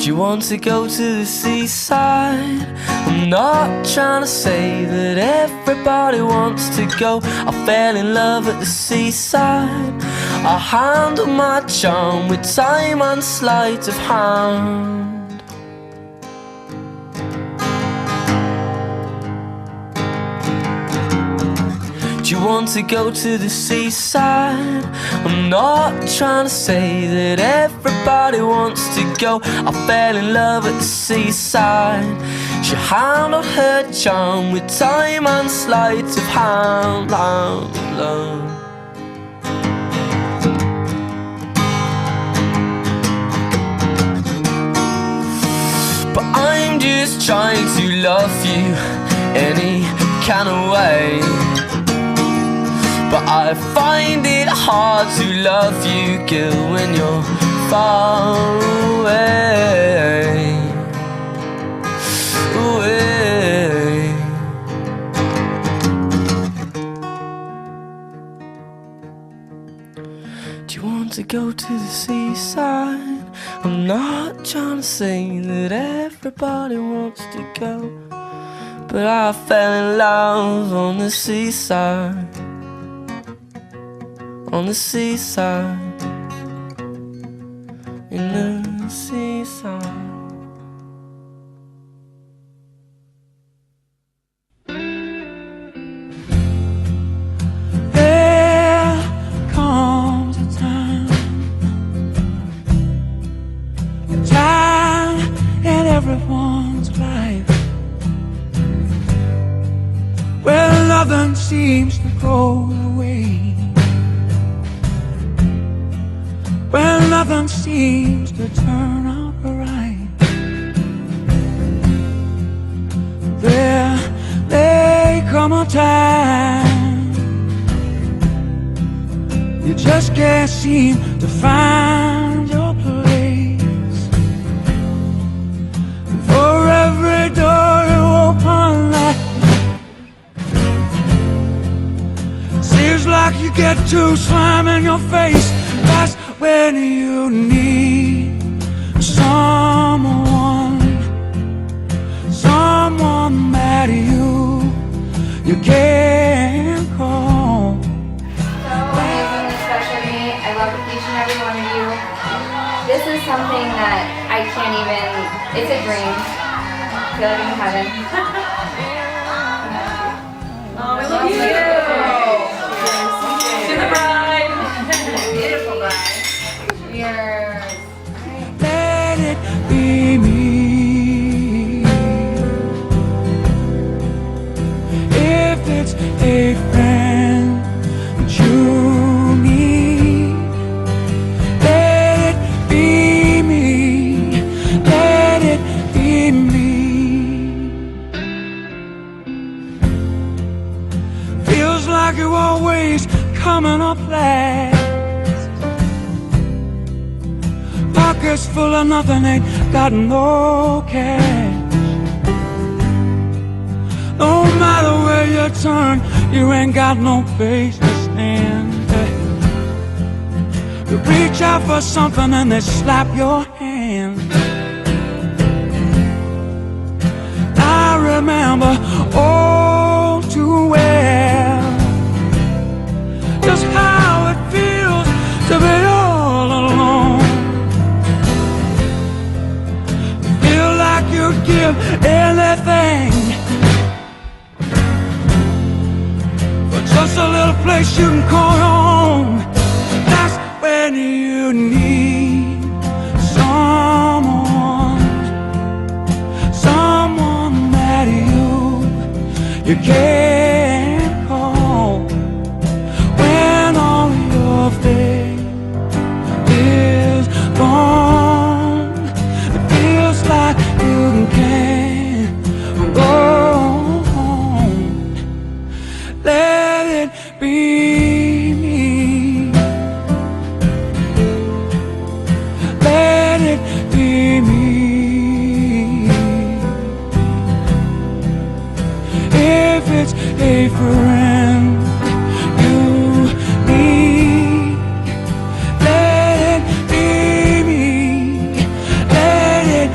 you want to go to the seaside? I'm not trying to say that everybody wants to go. I fell in love at the seaside. I handle my charm with time and sleight of hand. Do you want to go to the seaside? I'm not trying to say that everybody wants to go. I fell in love at the seaside. She handled her charm with time and sleight of hand. But I'm just trying to love you any kind of way. But I find it hard to love you, girl, when you're far away. Do you want to go to the seaside? I'm not trying to say that everybody wants to go, but I fell in love on the seaside. On the seaside, in the seaside. There comes a time in everyone's life where nothing seems to go away, when nothing seems to turn out right. There may come a time you just can't seem to find your place. And for every door you open, seems like you get to slam in your face. That's when you need someone that you can call. So amazing, especially me. I love each and every one of you. This is something that I can't even, it's a dream. I feel like I'm in heaven. Oh, we love you. To the bride. Beautiful bride. Cheers. Let it be me. If it's a friend that you need, let it be me. Let it be me. Feels like you're always coming up last. Pockets full of nothing, ain't got no cash. No matter where you turn, you ain't got no place to stand. You reach out for something and they slap your hand. I remember all too well just how it feels to be all alone. Feel like you'd give anything for just a little place you can call home. That's when you need someone that you can call when all your faith is gone. It feels like you can't go home. Let it be me. Let it be me. If it's a friend you need, let it be me. Let it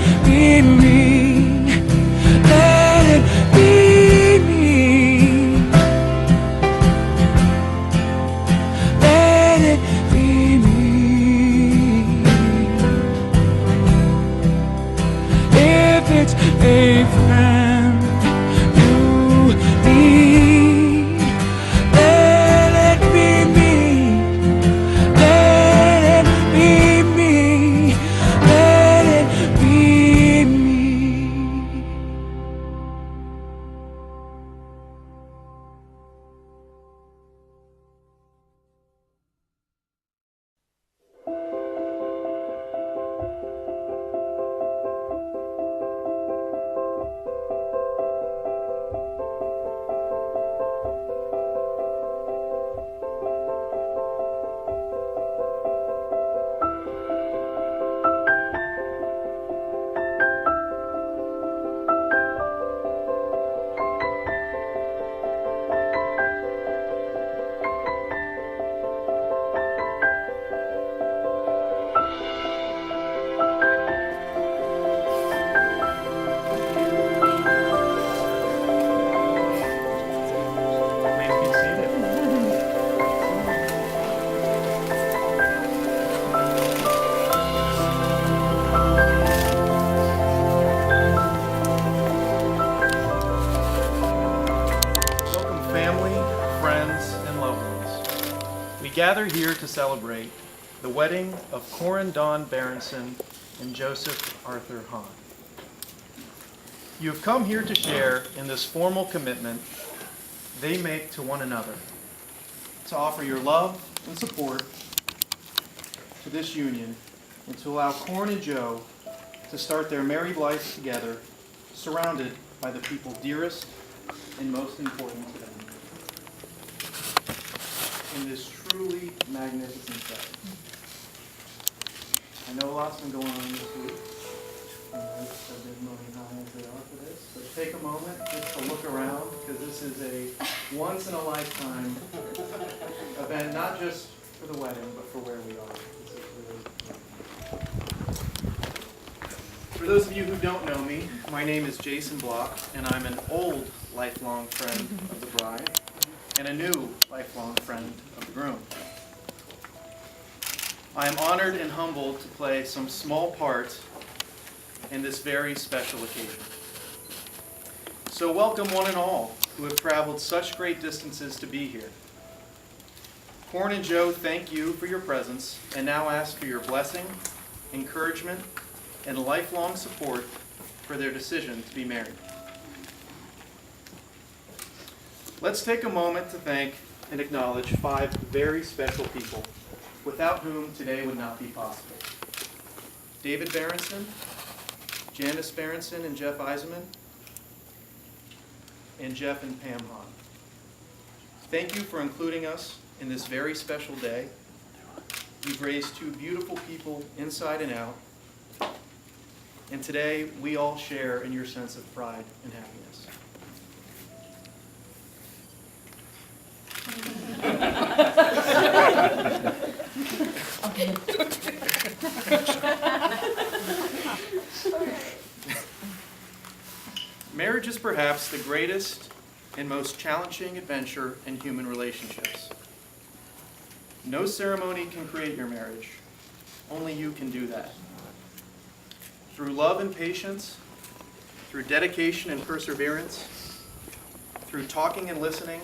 family, friends, and loved ones, we gather here to celebrate the wedding of Corin Dawn Berenson and Joseph Arthur Hahn. You have come here to share in this formal commitment they make to one another, to offer your love and support to this union, and to allow Corin and Joe to start their married lives together, surrounded by the people dearest and most important to them, in this truly magnificent setting. I know a lot's been going on this week, and I'm so dismally high as they are for this, but take a moment just to look around, because this is a once-in-a-lifetime event, not just for the wedding, but for where we are. This is really... For those of you who don't know me, my name is Jason Block, and I'm an old lifelong friend of the bride, and a new lifelong friend of the groom. I am honored and humbled to play some small part in this very special occasion. So welcome one and all who have traveled such great distances to be here. Corin and Joe, thank you for your presence, and now ask for your blessing, encouragement, and lifelong support for their decision to be married. Let's take a moment to thank and acknowledge 5 very special people without whom today would not be possible. David Berenson, Janice Berenson and Jeff Eisenman, and Jeff and Pam Hahn. Thank you for including us in this very special day. You've raised 2 beautiful people inside and out, and today we all share in your sense of pride and happiness. Marriage is perhaps the greatest and most challenging adventure in human relationships. No ceremony can create your marriage. Only you can do that. Through love and patience, through dedication and perseverance, through talking and listening,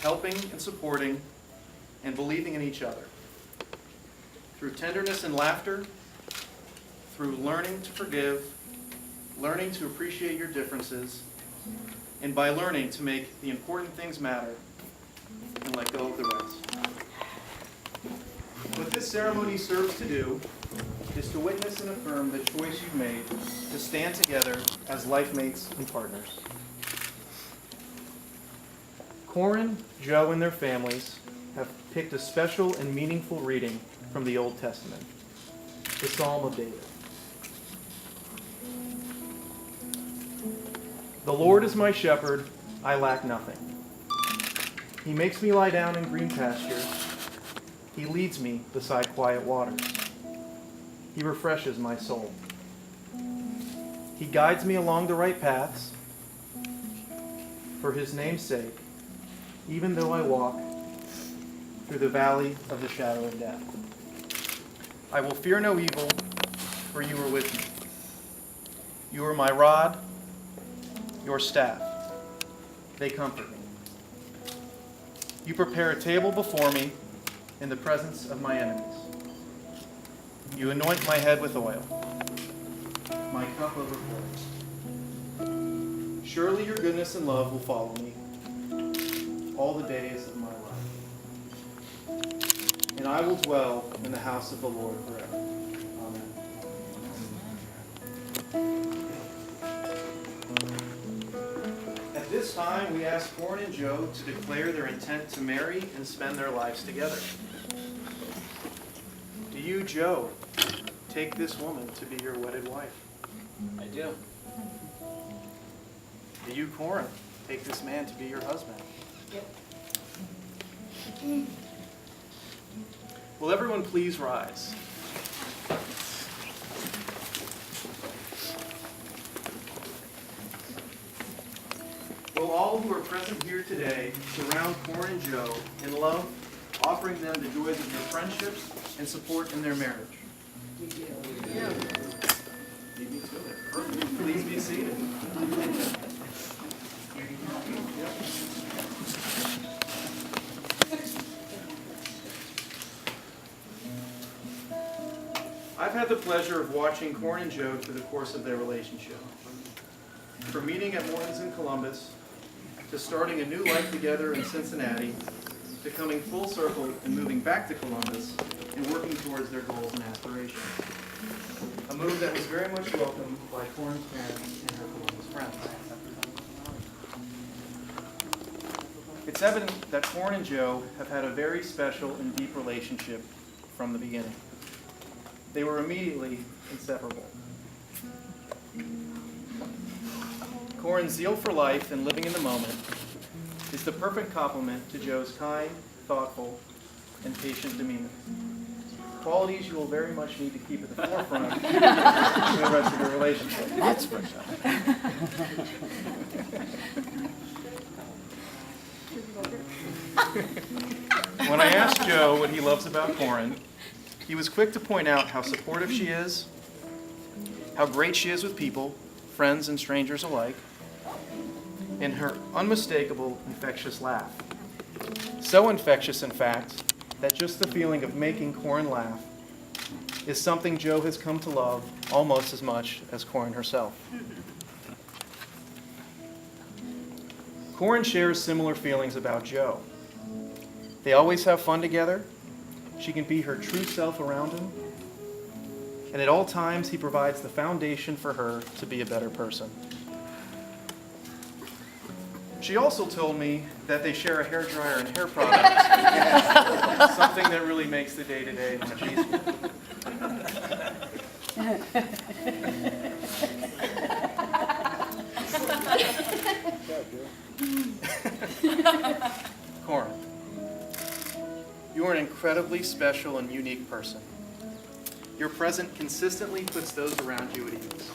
helping and supporting, and believing in each other. Through tenderness and laughter, through learning to forgive, learning to appreciate your differences, and by learning to make the important things matter and let go of the rest. What this ceremony serves to do is to witness and affirm the choice you've made to stand together as life mates and partners. Corin, Joe, and their families have picked a special and meaningful reading from the Old Testament, the Psalm of David. The Lord is my shepherd, I lack nothing. He makes me lie down in green pastures. He leads me beside quiet waters. He refreshes my soul. He guides me along the right paths for his name's sake, even though I walk through the valley of the shadow of death. I will fear no evil, for you are with me. You are my rod, your staff. They comfort me. You prepare a table before me in the presence of my enemies. You anoint my head with oil. My cup overflows. Surely your goodness and love will follow me all the days of my life. And I will dwell in the house of the Lord forever. Amen. At this time, we ask Corin and Joe to declare their intent to marry and spend their lives together. Do you, Joe, take this woman to be your wedded wife? I do. Do you, Corin, take this man to be your husband? Yep. Will everyone please rise? Will all who are present here today surround Corin and Joe in love, offering them the joys of their friendships and support in their marriage? Yeah. Beat me to it. Perfect. Please be seated. Yep. had the pleasure of watching Corin and Joe through the course of their relationship. From meeting at Morton's in Columbus, to starting a new life together in Cincinnati, to coming full circle and moving back to Columbus and working towards their goals and aspirations. A move that was very much welcomed by Corin's parents and her Columbus friends. It's evident that Corin and Joe have had a very special and deep relationship from the beginning. They were immediately inseparable. Corin's zeal for life and living in the moment is the perfect complement to Joe's kind, thoughtful, and patient demeanor. Qualities you will very much need to keep at the forefront in the rest of your relationship. That's for sure. When I asked Joe what he loves about Corin, he was quick to point out how supportive she is, how great she is with people, friends and strangers alike, and her unmistakable, infectious laugh. So infectious, in fact, that just the feeling of making Corin laugh is something Joe has come to love almost as much as Corin herself. Corin shares similar feelings about Joe. They always have fun together. She can be her true self around him. And at all times, he provides the foundation for her to be a better person. She also told me that they share a hairdryer and hair product, something that really makes the day-to-day much easier. Corin, you are an incredibly special and unique person. Your presence consistently puts those around you at ease.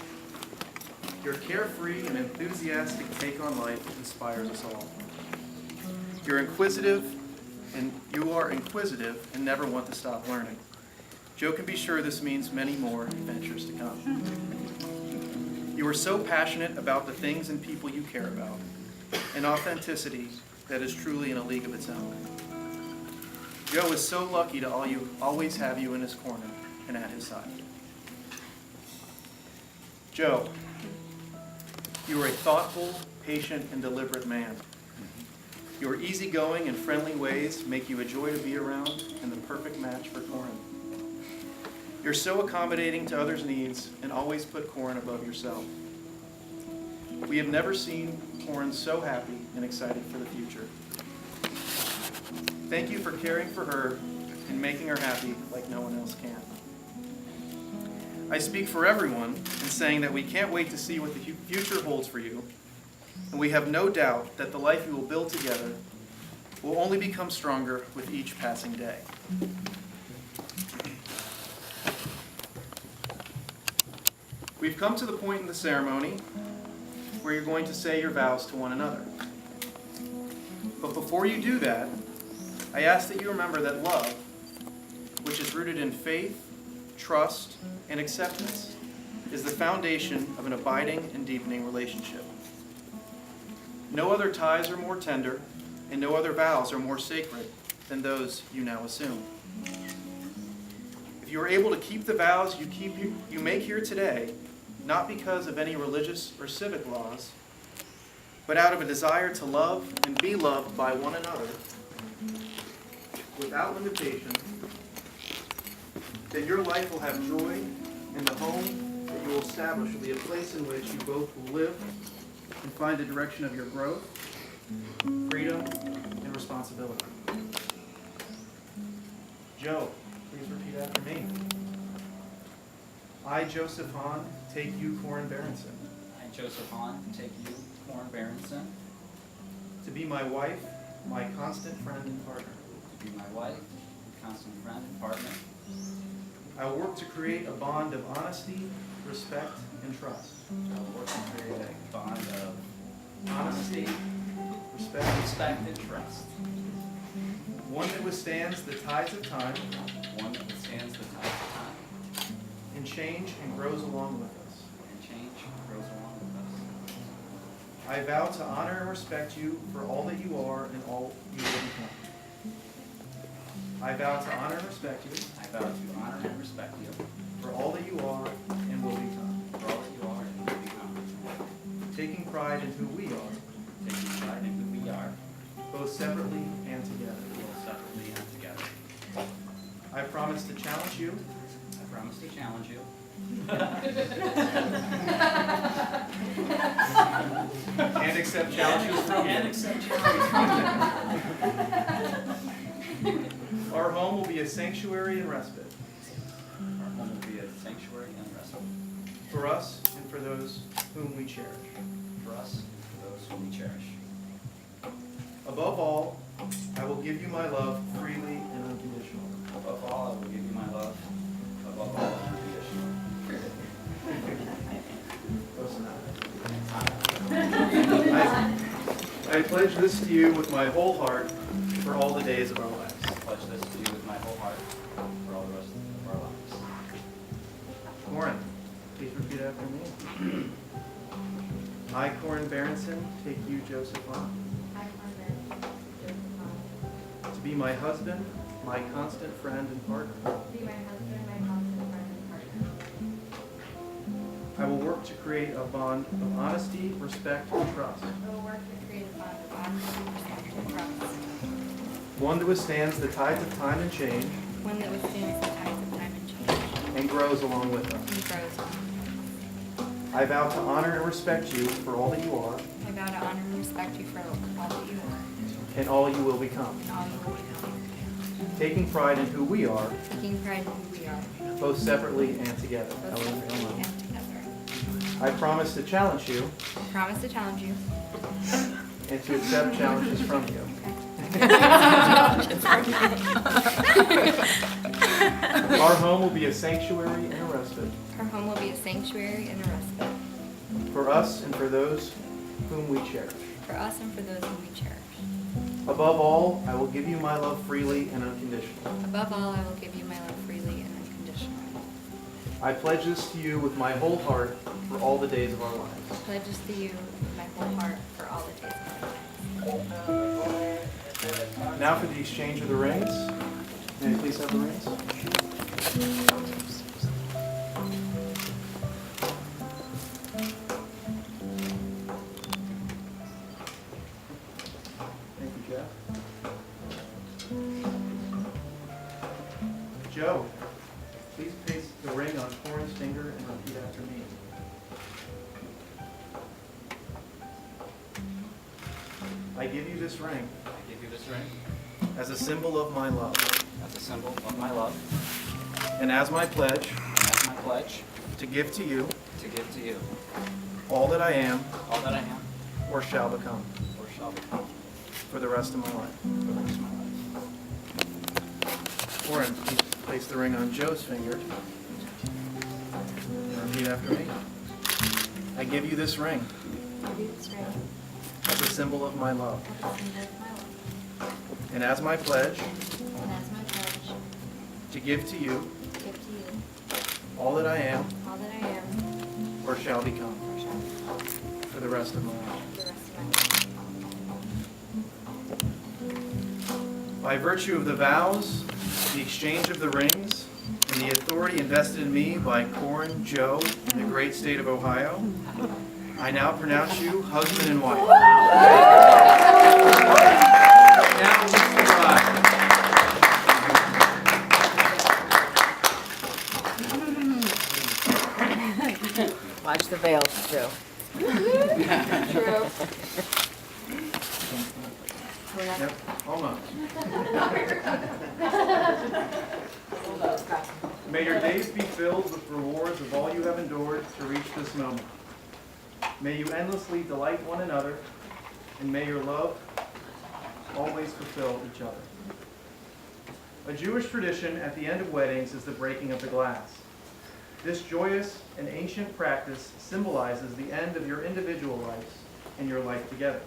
Your carefree and enthusiastic take on life inspires us all. You are inquisitive and never want to stop learning. Joe can be sure this means many more adventures to come. You are so passionate about the things and people you care about, an authenticity that is truly in a league of its own. Joe is so lucky to always have you in his corner and at his side. Joe, you are a thoughtful, patient, and deliberate man. Your easygoing and friendly ways make you a joy to be around and the perfect match for Corin. You're so accommodating to others' needs and always put Corin above yourself. We have never seen Corin so happy and excited for the future. Thank you for caring for her and making her happy like no one else can. I speak for everyone in saying that we can't wait to see what the future holds for you, and we have no doubt that the life you will build together will only become stronger with each passing day. We've come to the point in the ceremony where you're going to say your vows to one another. But before you do that, I ask that you remember that love, which is rooted in faith, trust, and acceptance, is the foundation of an abiding and deepening relationship. No other ties are more tender, and no other vows are more sacred than those you now assume. If you are able to keep the vows you make here today, not because of any religious or civic laws, but out of a desire to love and be loved by one another without limitation, then your life will have joy, and the home that you will establish will be a place in which you both will live and find the direction of your growth, freedom, and responsibility. Joe, please repeat after me. I, Joseph Hahn, take you, Corin Berenson, I, Joseph Hahn, take you, Corin Berenson, to be my wife, my constant friend and partner. to be my wife, constant friend and partner. I will work to create a bond of honesty, respect, and trust. I will work to create a bond of Honesty, respect, respect, and trust. one that withstands the tides of time One that withstands the tide of time and change and grows along with us. and change grows along with us. I vow to honor and respect you for all that you are and all you will become. I vow to honor and respect you I vow to honor and respect you for all that you are and will become, for all that you are and will become, taking pride in who we are, taking pride in who we are, both separately and together. both separately and together. I promise to challenge you I promise to challenge you and accept challenges from and you. accept challenges from Our home will be a sanctuary and respite you. Our home will be a sanctuary and respite for us and for those whom we cherish. for us and for those whom we cherish. Above all, I will give you my love freely and unconditionally. Above all, I will give you my love. Above all, unconditionally. Close enough. I pledge this to you with my whole heart for all the days of our lives. I pledge this to you with my whole heart for all the rest of our lives. Corin, please repeat after me. I, Corin Berenson, take you, Joseph, on to be my husband, my constant friend and partner. Be my husband, my constant friend and partner. I will work to create a bond of honesty, respect, and trust. I will work to create a bond of honesty, respect, and trust. One that withstands the tides of time and change One that withstands the tides of time and change and grows along with us. and grows on. I vow to honor and respect you for all that you are I vow to honor and respect you for all that you are and all you will become, and all you will become. taking pride in who we are, Taking pride in who we are, both separately and together. both separately and together. I promise to challenge you I promise to challenge you. and to accept challenges from you. Our home will be a sanctuary and a respite Our home will be a sanctuary and a respite for us and for those whom we cherish. for us and for those whom we cherish. Above all, I will give you my love freely and unconditionally. Above all, I will give you my love freely and unconditionally. I pledge this to you with my whole heart for all the days of our lives. I pledge this to you with my whole heart for all the days of my life. Now for the exchange of the rings. May I please have the rings? Thank you, Jeff. Joe, please place the ring on Corin's finger and repeat after me. I give you this ring I give you this ring as a symbol of my love as a symbol of my love and as my pledge and as my pledge to give to you to give to you all that I am all that I am or shall become or shall become for the rest of my life. for the rest of my life. Corin, please place the ring on Joe's finger. And repeat after me. I give you this ring I give you this ring as a symbol of my love as a symbol of my love and as my pledge and as my pledge to give to you to give to you all that I am all that I am or shall become or shall become for the rest of my life. for the rest of my life. By virtue of the vows, the exchange of the rings, and the authority invested in me by Corin, Joe, in the great state of Ohio, I now pronounce you husband and wife. Now, Mr. Bride. Watch the veils, Joe. True. Yep, almost. May your days be filled with rewards of all you have endured to reach this moment. May you endlessly delight one another, and may your love always fulfill each other. A Jewish tradition at the end of weddings is the breaking of the glass. This joyous and ancient practice symbolizes the end of your individual lives and your life together.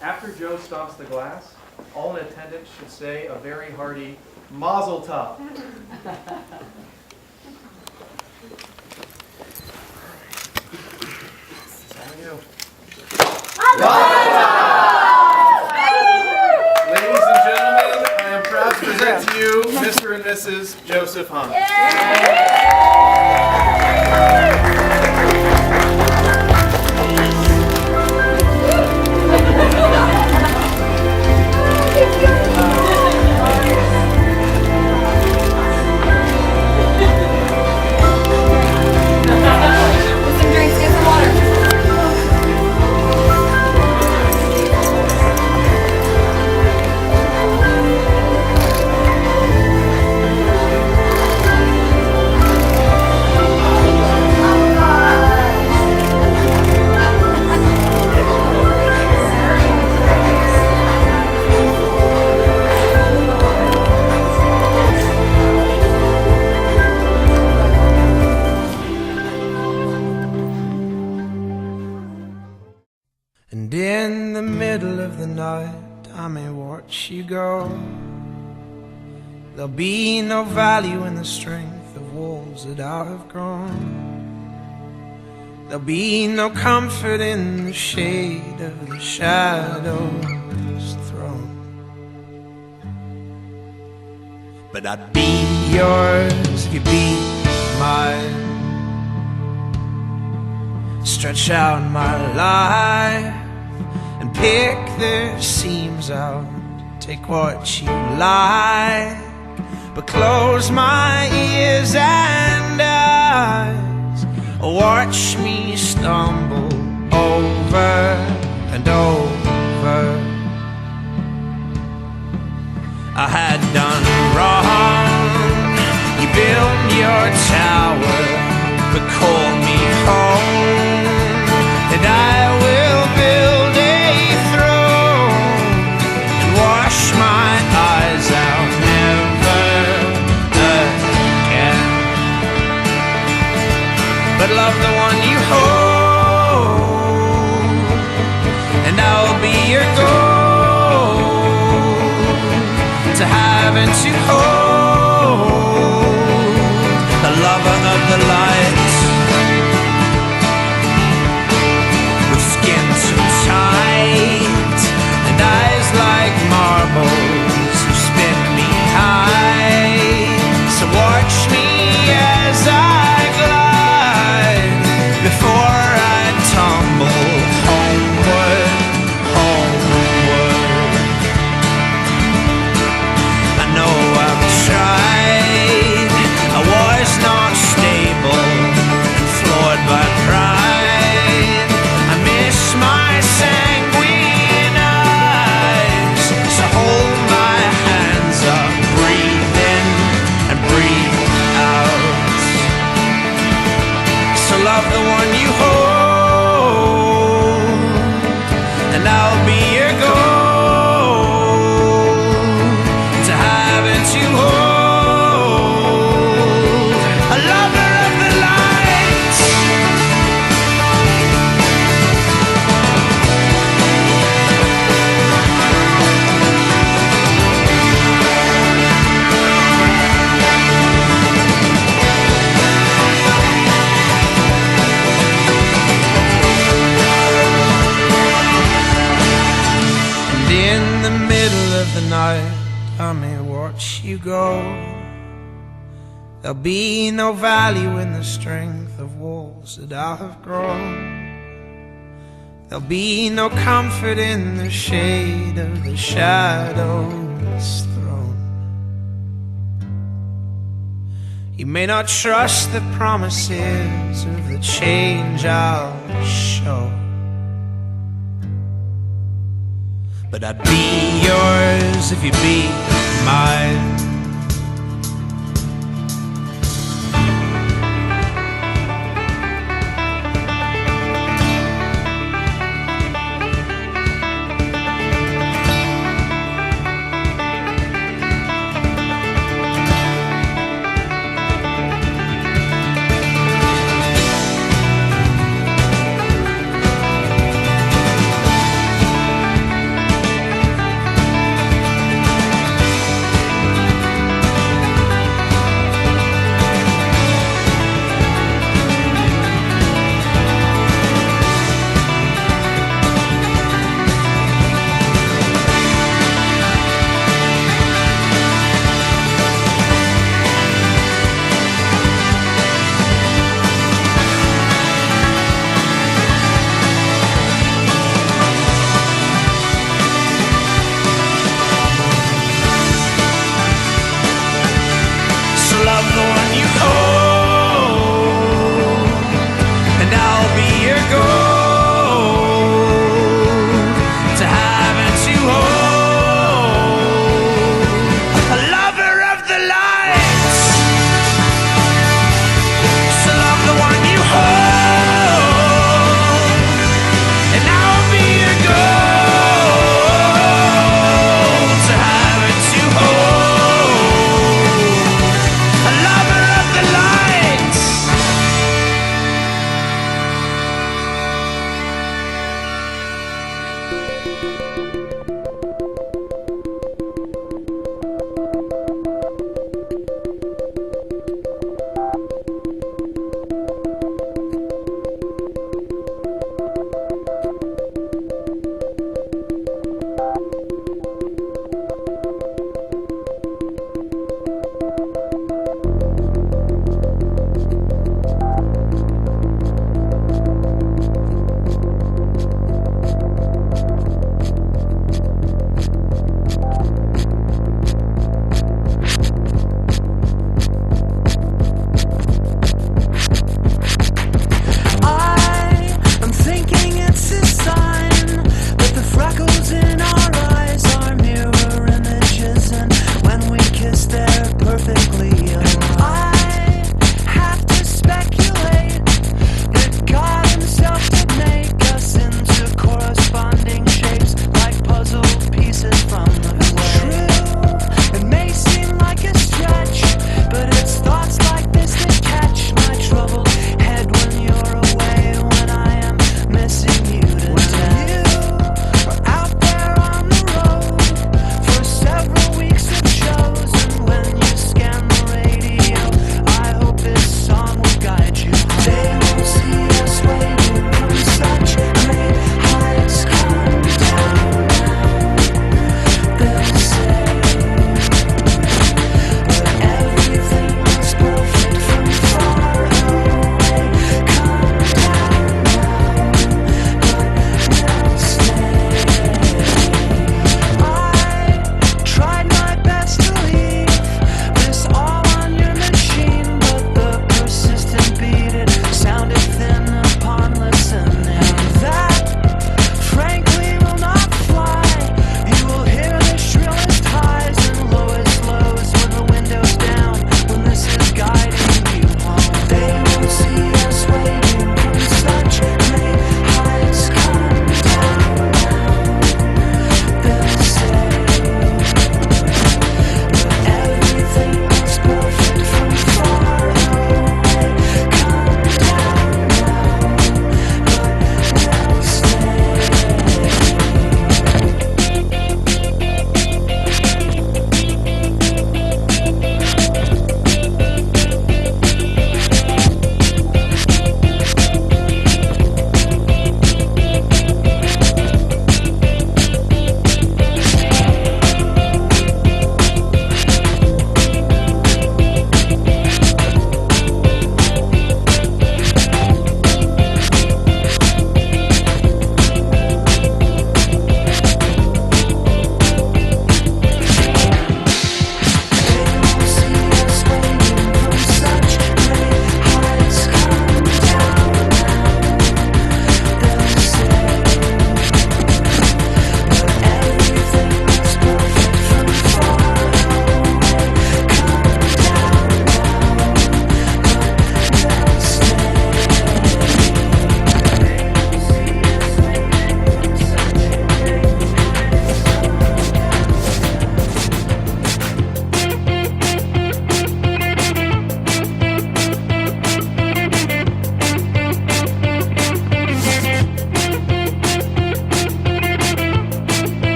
After Joe stops the glass, all in attendance should say a very hearty Mazel Tov. How are you? Ladies and gentlemen, I am proud to present to you Mr. and Mrs. Joseph Hunt. And in the middle of the night I may watch you go. There'll be no value in the strength of walls that I have grown. There'll be no comfort in the shade of the shadow's throne. But I'd be yours if you'd be mine. Stretch out my life and pick the seams out. Take what you like, but close my ears and eyes. Watch me stumble over and over. I had done wrong. You built your tower, but call me home, and I will build a throne and wash my eyes out never again. But love the one you hold, and I'll be your gold, to have and to hold, a lover of the light. Like marbles who spin me high. So watch me as I glide before I tumble homeward, homeward. I know I've tried. I was not stable and floored by pride. I miss my sanguine eyes. So hold my hands up, breathe in and breathe out. So love the one you hold, and I'll be your gold, to have and to hold, a lover of the light. And in the middle of the night I may watch you go. There'll be no value in the strength of walls that I have grown. There'll be no comfort in the shade of the shadow's throne. You may not trust the promises of the change I'll show, but I'd be yours if you'd be mine.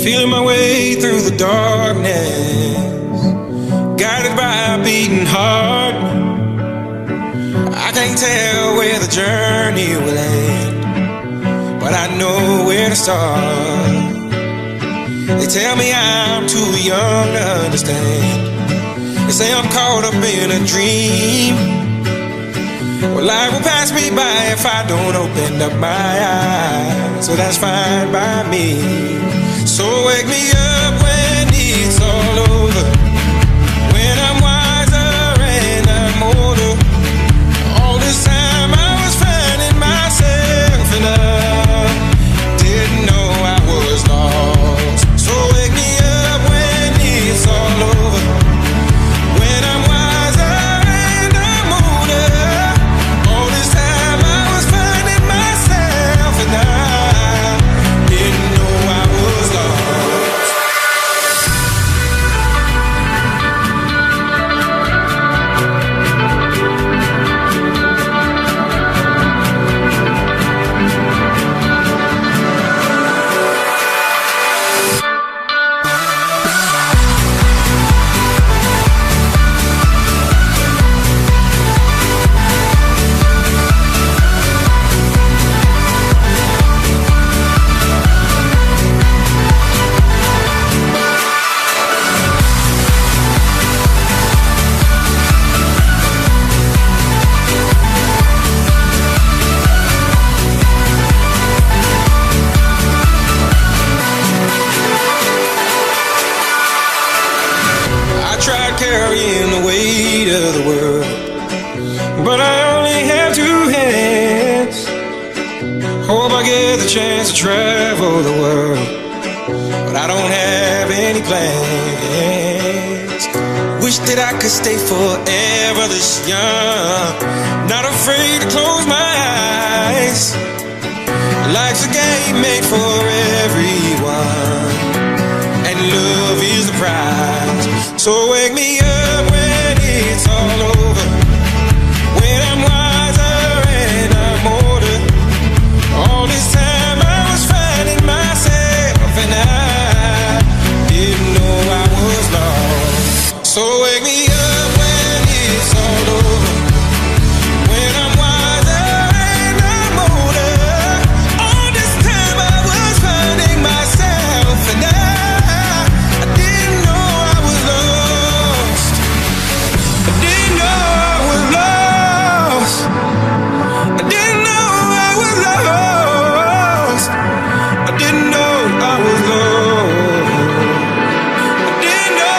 feeling my way through the darkness, guided by a beating heart. I can't tell where the journey will end, but I know where to start. They tell me I'm too young to understand. They say I'm caught up in a dream. Well, life will pass me by if I don't open up my eyes, so that's fine by me. So wake me up when it's all over, when I'm wiser and I'm older. All this time I was finding myself and I didn't know I was lost. So wake me up when it's all over, when I'm wiser and I'm older. All this time I was finding myself and I didn't know I was lost. Carrying the weight of the world, but I only have two hands. Hope I get the chance to travel the world, but I don't have any plans. Wish that I could stay forever this young, not afraid to close my eyes. Life's a game made for everyone, and love is the prize. So wake me up when it's all over, when I'm wiser and I'm older. All this time I was finding myself and I didn't know I was lost. So wake me up when it's all over, when I'm wiser and I'm older. All this time I was finding myself and I didn't know I was lost. I didn't know I was lost. I didn't know I was lost. I didn't know I was lost. I didn't know.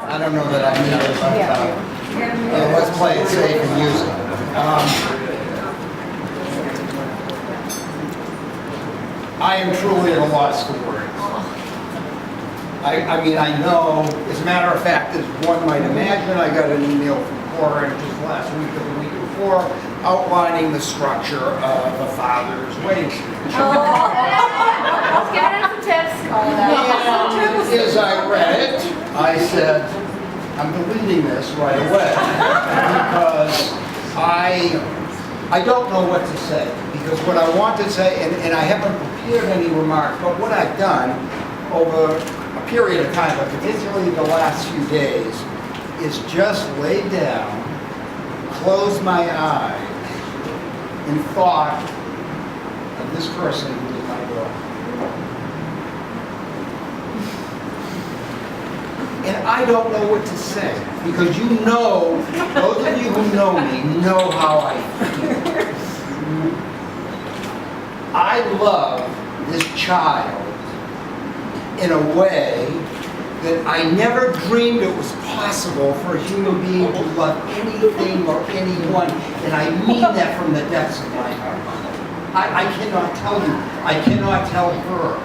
I don't know that I need it, but let's play it safe and use it. I am truly at a loss for words. I mean, I know, as a matter of fact, as one might imagine, I got an email from Corin just last week or the week before outlining the structure of a father's wedding speech. Get us some tips. And as I read it, I said, I'm deleting this right away because I don't know what to say. Because what I want to say, and I haven't prepared any remarks, but what I've done over a period of time, but particularly the last few days, is just lay down, close my eyes, and thought of this person who is my daughter. And I don't know what to say, because you know, those of you who know me know how I feel. I love this child in a way that I never dreamed it was possible for a human being to love anything or anyone, and I mean that from the depths of my heart. I cannot tell you, I cannot tell her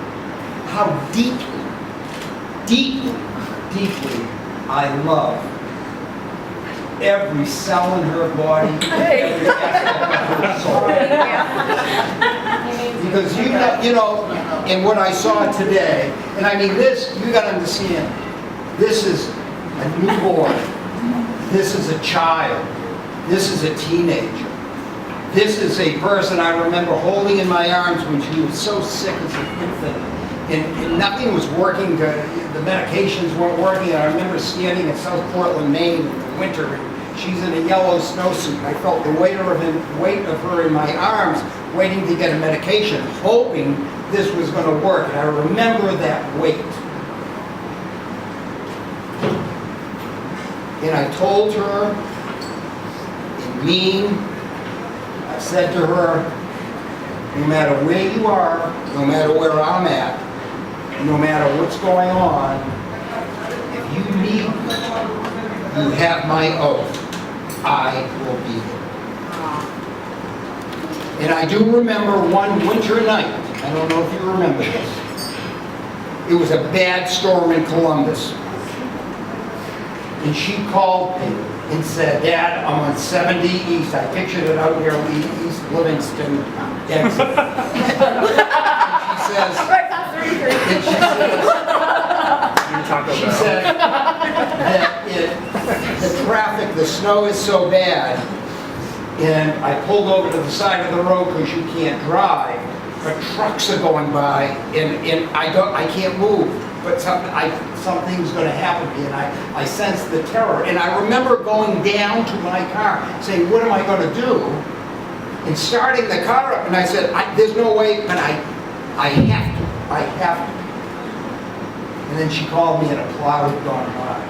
how deeply, deeply, deeply I love every cell in her body, every aspect of her soul. Because you know, in what I saw today, and I mean this, you got to understand, this is a newborn, this is a child, this is a teenager. This is a person I remember holding in my arms when she was so sick as an infant, and nothing was working, the medications weren't working. I remember standing in South Portland, Maine in the winter, and she's in a yellow snowsuit. I felt the weight of her in my arms, waiting to get a medication, hoping this was going to work. And I remember that weight. And I told her, in mean, I said to her, no matter where you are, no matter where I'm at, no matter what's going on, if you need me, you have my oath. I will be there. And I do remember one winter night, I don't know if you remember this, it was a bad storm in Columbus. And she called me and said, Dad, I'm on 70 East. I pictured it out here, East Livingston exit. And she says, she said that the traffic, the snow is so bad, and I pulled over to the side of the road because you can't drive, but trucks are going by, and I can't move, but something's going to happen to me, and I sense the terror. And I remember going down to my car, saying, what am I going to do? And starting the car up, and I said, there's no way, but I have to. And then she called me and a plow had gone by.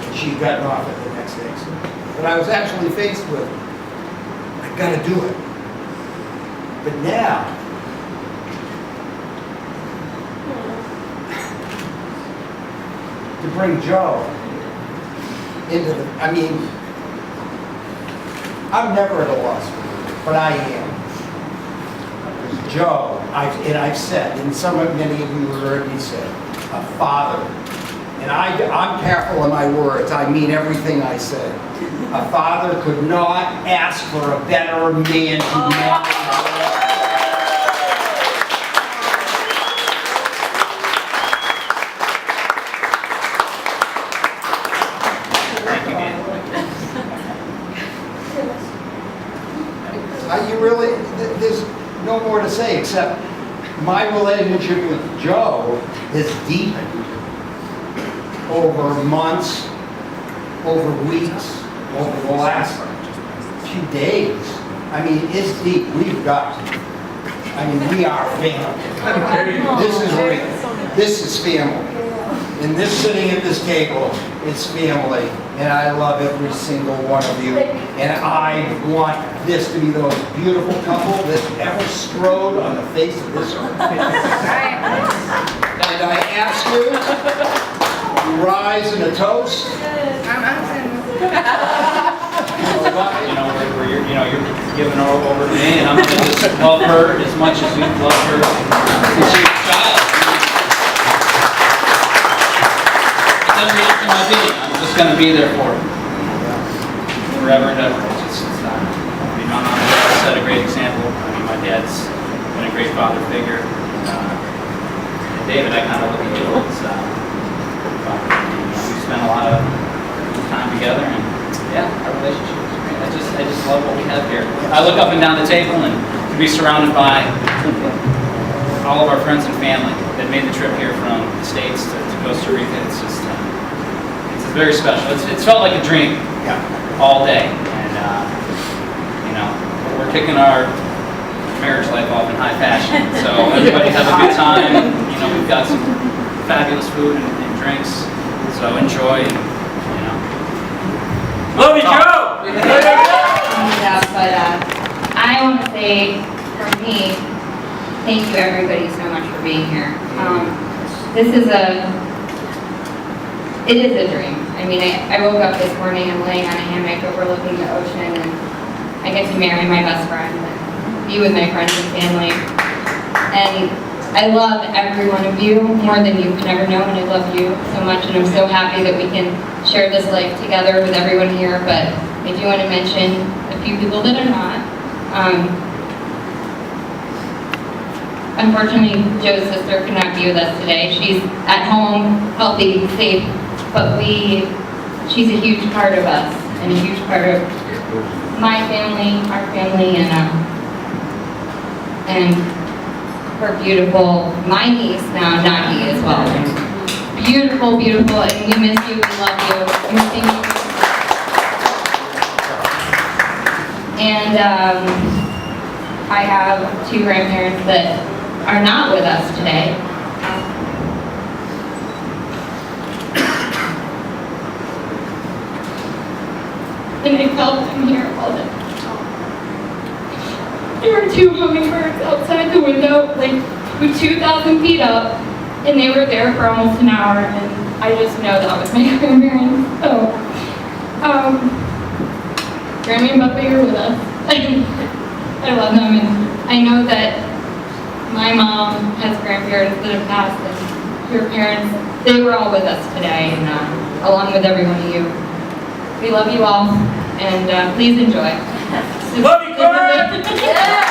And she had gotten off at the next exit. But I was actually faced with, I've got to do it. But now, to bring Joe into the, I mean, I'm never at a loss for you, but I am. Joe, I've said, and many of you have heard me say, a father. And I'm careful in my words, I mean everything I say. A father could not ask for a better man to marry. You really, there's no more to say except my relationship with Joe has deepened over months, over weeks, over the last few days. I mean, it's deep. We are family. This is real. This is family. And this sitting at this table is family. And I love every single one of you. And I want this to be the most beautiful couple that's ever strode on the face of this earth. And I ask you to rise in a toast. You're giving her over to me, and I'm going to just love her as much as you've loved her since she was a child. It doesn't mean to my being. I'm just going to be there for her forever and ever. My mom set a great example. My dad's been a great father figure. And David, I kind of look at you as we spent a lot of time together, and yeah, our relationship is great. I just love what we have here. I look up and down the table and to be surrounded by all of our friends and family that made the trip here from the States to Costa Rica. It's just, it's very special. It's felt like a dream all day. We're kicking our marriage life off in high fashion. So everybody have a good time. We've got some fabulous food and drinks. So enjoy, and, Love you, Joe! Yeah, but I want to say, for me, thank you everybody so much for being here. It is a dream. I mean, I woke up this morning, I'm laying on a hammock overlooking the ocean, and I get to marry my best friend and be with my friends and family. And I love every one of you more than you can ever know, and I love you so much, and I'm so happy that we can share this life together with everyone here. But I do want to mention a few people that are not. Unfortunately, Joe's sister could not be with us today. She's at home, healthy, safe, but she's a huge part of us, and a huge part of my family, our family, and her beautiful, my niece now, Nagi as well. Beautiful, beautiful, and we miss you, we love you, and we thank you. And I have two grandparents that are not with us today. And I felt them here all day. There were two hummingbirds outside the window, like with 2,000 feet up, and they were there for almost an hour, and I just know that was my grandparents. So, Grammy and Buffy are with us. I love them, and I know that my mom has grandparents that have passed, and your parents, they were all with us today, and along with every one of you. We love you all, and please enjoy. Love you, Corin! Yeah.